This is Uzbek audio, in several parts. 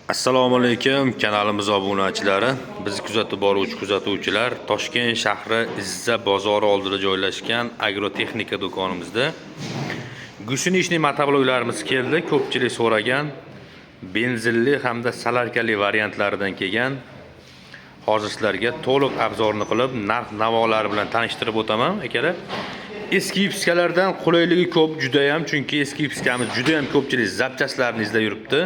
Assalomu alaykum kanalimiz obunachilari. Biz kuzatib boruvchi kuzatuvchilar Toshkent shahri Izza bozori oldida joylashgan agrotexnika do'konimizda gushinishli motobloklarimiz keldi. Ko'pchilik so'ragan benzinli hamda salarkali variantlaridan kelgan. Hozir sizlarga to'liq obzorni qilib, narx-navolari bilan tanishtirib o'taman, akalar. Eski yipskalardan qulayligi ko'p juda ham, chunki eski yipskamiz juda ham ko'pchilik zapchastlarni izlab yuribdi.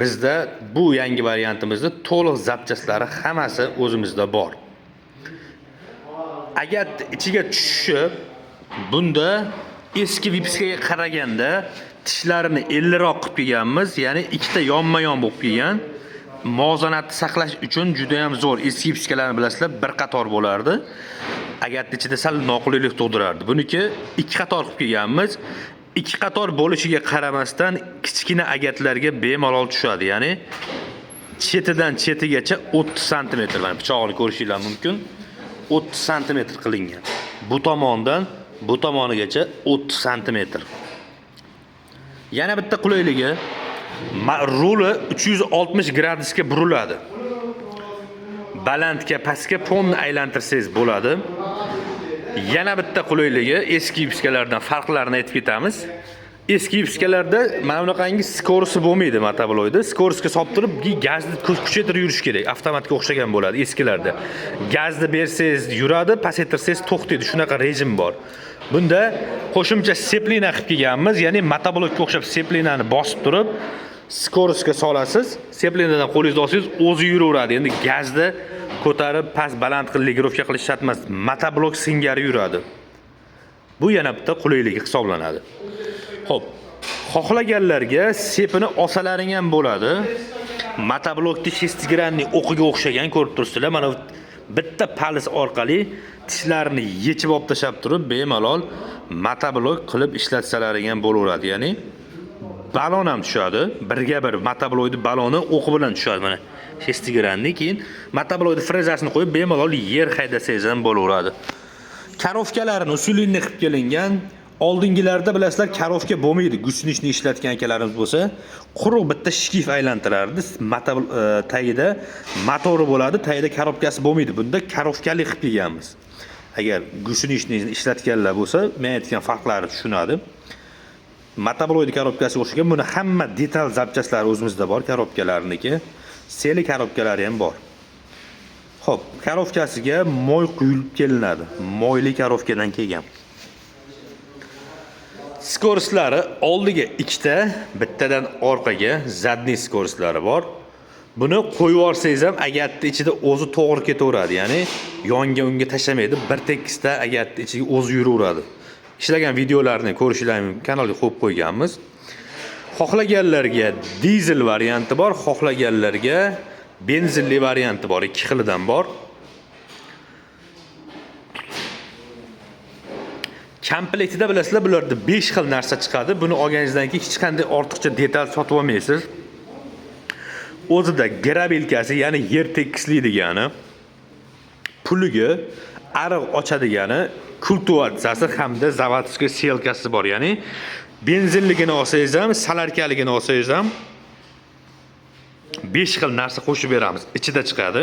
Bizda bu yangi variantimizda to'liq zapchastlari hammasi o'zimizda bor. Agar ichiga tushishi bunda eski vipskaga qaraganda tishlarini elliroq qilib kelganmiz, ya'ni ikkita yonma-yon bo'lib kelgan. Muvozanatni saqlash uchun juda ham zo'r. Eski vipskalarni bilasizlar, bir qator bo'lardi. Agar ichida sal noqulaylik tug'dirardi. Buniki ikki qator qilib kelganmiz. Ikki qator bo'lishiga qaramasdan kichkina agatlarga bemalol tushadi. Ya'ni chetidan chetigacha 30 sm, mana pichog'ini ko'rishingiz mumkin. 30 sm qilingan. Bu tomondan bu tomonigacha 30 sm. Yana bitta qulayligi, ruli 360 gradusga buriladi. Balandga, pastga ponni aylantirsangiz bo'ladi. Yana bitta qulayligi, eski yipskalardan farqlarini aytib ketamiz. Eski yipskalarda mana bunaqangi skorisi bo'lmaydi motoblokda. Skoriska solib turib, gazni kuchaytirib yurish kerak. Avtomatga o'xshagan bo'ladi eskilarda. Gazni bersangiz yuradi, pasaytirsangiz to'xtaydi. Shunaqa rejim bor. Bunda qo'shimcha seplina qilib kelganmiz, ya'ni motoblokka o'xshab seplinani bosib turib, skoriska solasiz, seplinadan qo'lingizda olsangiz o'zi yuraveradi. Endi gazni ko'tarib past baland legirovka qilish shart emas. Motoblok singari yuradi. Bu yana bitta qulayligi hisoblanadi. Xo'p, xohlaganlarga sepini olsalaring ham bo'ladi. Motoblokni shestigranning o'qiga o'xshagan ko'rib turibsizlar. Mana bitta palis orqali tishlarini yechib olib tashab turib, bemalol motoblok qilib ishlatsalaring ham bo'laveradi. Ya'ni balon ham tushadi. Birga bir motoblokning baloni o'qi bilan tushadi mana. Shestigranni keyin motoblokni frezasini qo'yib bemalol yer haydasangiz ham bo'laveradi. Karovkalarini usulinni qilib kelingan. Oldingilarda bilasizlar, karovka bo'lmaydi. Gusnishni ishlatgan akalarimiz bo'lsa, quruq bitta shkif aylantirardi. Tagida motori bo'ladi, tagida karovkasi bo'lmaydi. Bunda karovkali qilib kelganmiz. Agar gusnishni ishlatganlar bo'lsa, men aytgan farqlarni tushunadi. Motoblokning karovkasiga o'xshagan, buni hamma detal zapchaslari o'zimizda bor, karovkalarniki. Seli karovkalari ham bor. Xo'p, karovkasiga moy quyilib kelinadi. Moyli karovkadan kelgan. Skorislari oldiga ikkita, bittadan orqaga zadniy skorislari bor. Buni qo'yib olsangiz ham agatni ichida o'zi to'g'ri ketaveradi. Ya'ni yonga unga tashlamaydi, bir tekisda agatni ichiga o'zi yuraveradi. Ishlagan videolarni ko'rishingiz mumkin, kanalga qo'yib qo'yganmiz. Xohlaganlarga dizel varianti bor, xohlaganlarga benzinli varianti bor, ikki xilidan bor. Komplektida bilasizlar, bularda 5 xil narsa chiqadi. Buni olganingizdan keyin hech qanday ortiqcha detal sotib olmaysiz. O'zida grabelkasi, ya'ni yer tekislaydigani, puliga ariq ochadigani, kultivatsiyasi hamda zavodskiy selkasi bor. Ya'ni benzinligini olsangiz ham, salarkaligini olsangiz ham 5 xil narsa qo'shib beramiz. Ichida chiqadi.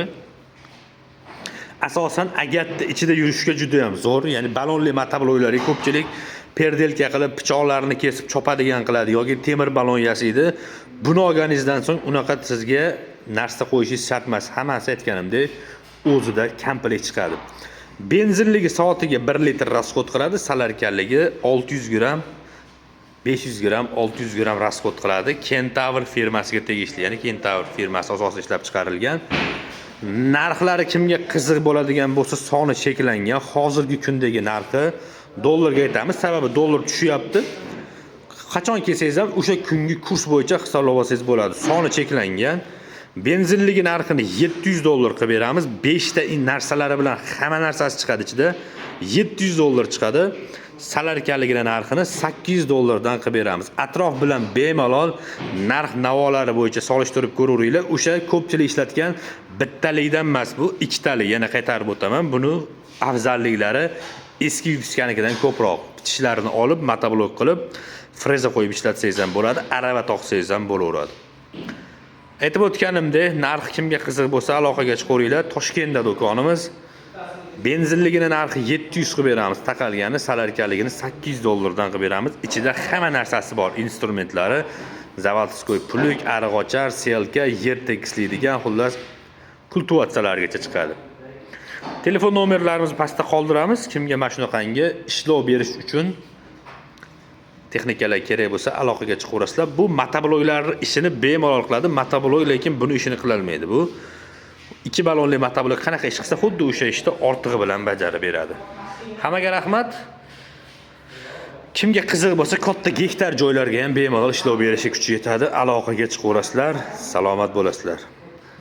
Asosan agatni ichida yurishga juda ham zo'r. Ya'ni balonli motobloklarga ko'pchilik perdelka qilib pichoqlarini kesib chopadigan qiladi yoki temir balon yasaydi. Buni olganingizdan so'ng unaqa sizga narsa qo'yishingiz shart emas. Hammasi aytganimdek o'zida komplekt chiqadi. Benzinligi soatiga 1 litr rasxod qiladi, salarkaligi 600 gram, 500 gram, 600 gram rasxod qiladi. Kentaur firmasiga tegishli, ya'ni Kentaur firmasi asosida ishlab chiqarilgan. Narxlari kimga qiziq bo'ladigan bo'lsa, soni cheklangan. Hozirgi kundagi narxi dollarga aytamiz, sababi dollar tushyapti. Qachon kelsangiz ham o'sha kungi kurs bo'yicha hisoblab olsangiz bo'ladi. Soni cheklangan. Benzinligi narxini 700 dollar qilib beramiz. 5 ta narsalari bilan hamma narsasi chiqadi ichida. 700 dollar chiqadi. Salarkaligini narxini 800 dollardan qilib beramiz. Atrof bilan bemalol narx-navolari bo'yicha solishtirib ko'raveringlar. O'sha ko'pchilik ishlatgan bittalikdan emas bu, ikkitalik. Yana qaytarib o'taman. Buni afzalliklari eski yipskanikidan ko'proq. Tishlarini olib, motoblok qilib, freza qo'yib ishlatsangiz ham bo'ladi, arava toqsangiz ham bo'laveradi. Aytib o'tganimdek, narx kimga qiziq bo'lsa aloqaga chiqaveringlar. Toshkentda do'konimiz. Benzinligini narxi 700 qilib beramiz, taqalgani, salarkaligini $800 dan qilib beramiz. Ichida hamma narsasi bor, instrumentlari, zavodskoy puluk, ariq-ochar, selka, yer tekislaydigan, xullas kultivatsiyalargacha chiqadi. Telefon nomerlarimizni pastda qoldiramiz. Kimga mana shunaqangi ishlov berish uchun texnikalar kerak bo'lsa aloqaga chiqaverasizlar. Bu motobloklarning ishini bemalol qiladi. Motoblok lekin buni ishini qila olmaydi. Bu 2 ballonli motoblok qanaqa ish qilsa, xuddi o'sha ishni ortig'i bilan bajarib beradi. Hammaga rahmat. Kimga qiziq bo'lsa, katta gektar joylarga ham bemalol ishlov berishi kuchi yetadi. Aloqaga chiqaverasizlar. Salomat bo'lasizlar.